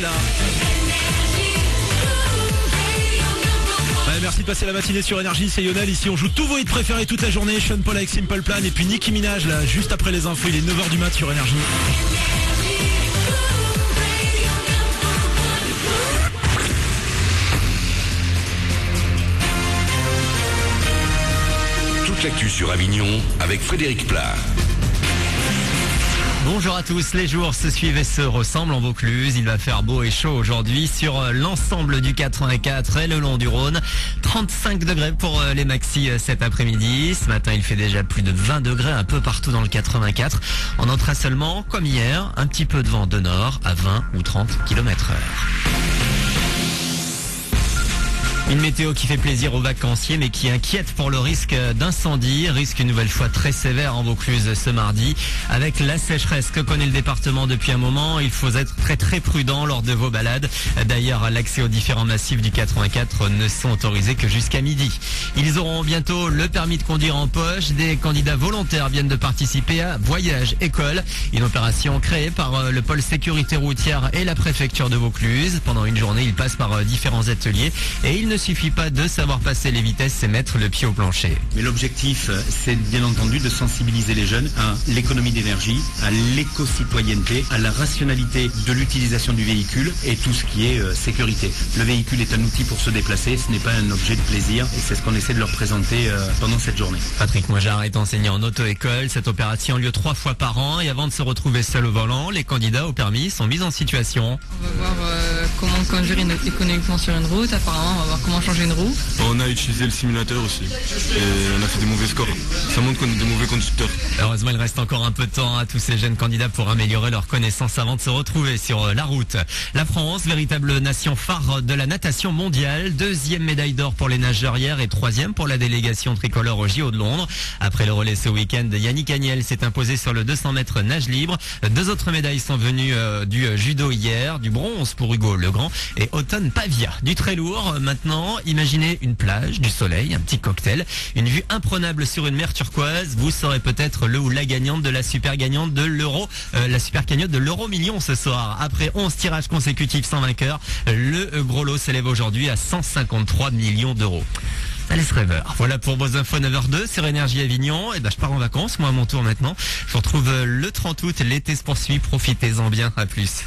là. Ouais, merci de passer la matinée sur Énergie, c'est Lionel. Ici, on joue tous vos hits préférés toute la journée. Sean Paul avec Simple Plan et puis Nicki Minaj, là, juste après les infos. Il est 9h du mat sur Énergie. Toute l'actu sur Avignon avec Frédéric Plat. Bonjour à tous, les jours se suivent et se ressemblent en Vaucluse. Il va faire beau et chaud aujourd'hui sur l'ensemble du 84 et le long du Rhône. 35 degrés pour les maxis cet après-midi. Ce matin, il fait déjà plus de 20 degrés un peu partout dans le 84. On notera seulement, comme hier, un petit peu de vent de nord à 20 ou 30 km/h. Une météo qui fait plaisir aux vacanciers mais qui inquiète pour le risque d'incendie. Risque une nouvelle fois très sévère en Vaucluse ce mardi. Avec la sécheresse que connaît le département depuis un moment, il faut être très prudent lors de vos balades. D'ailleurs, l'accès aux différents massifs du 84 ne sont autorisés que jusqu'à midi. Ils auront bientôt le permis de conduire en poche. Des candidats volontaires viennent de participer à Voyage École, une opération créée par le pôle sécurité routière et la préfecture de Vaucluse. Pendant une journée, ils passent par différents ateliers et il ne suffit pas de savoir passer les vitesses et mettre le pied au plancher. Mais l'objectif, c'est bien entendu de sensibiliser les jeunes à l'économie d'énergie, à l'éco-citoyenneté, à la rationalité de l'utilisation du véhicule et tout ce qui est sécurité. Le véhicule est un outil pour se déplacer, ce n'est pas un objet de plaisir et c'est ce qu'on essaie de leur présenter pendant cette journée. Patrick Moijard est enseignant en auto-école. Cette opération a lieu 3 fois par an et avant de se retrouver seul au volant, les candidats au permis sont mis en situation. On va voir comment conduire économiquement sur une route. Apparemment, on va voir comment changer une roue. On a utilisé le simulateur aussi et on a fait des mauvais scores. Ça montre qu'on est des mauvais conducteurs. Heureusement, il reste encore un peu de temps à tous ces jeunes candidats pour améliorer leurs connaissances avant de se retrouver sur la route. La France, véritable nation phare de la natation mondiale. 2e médaille d'or pour les nageurs hier et 3e pour la délégation tricolore au JO de Londres. Après le relais ce week-end, Yannick Agnel s'est imposé sur le 200 mètres nage libre. 2 autres médailles sont venues du judo hier, du bronze pour Hugo Legrand et Auton Pavia. Du très lourd maintenant. Imaginez une plage, du soleil, un petit cocktail, une vue imprenable sur une mer turquoise. Vous serez peut-être le ou la gagnante de la super gagnante de l'euro, la super cagnotte de l'euro million ce soir. Après 11 tirages consécutifs sans vainqueur, le gros lot s'élève aujourd'hui à 153 millions d'euros. Ça laisse rêveur. Voilà pour vos infos 9h02 sur Énergie Avignon. Et je pars en vacances, moi à mon tour maintenant. Je vous retrouve le 30 août, l'été se poursuit, profitez-en bien, à plus.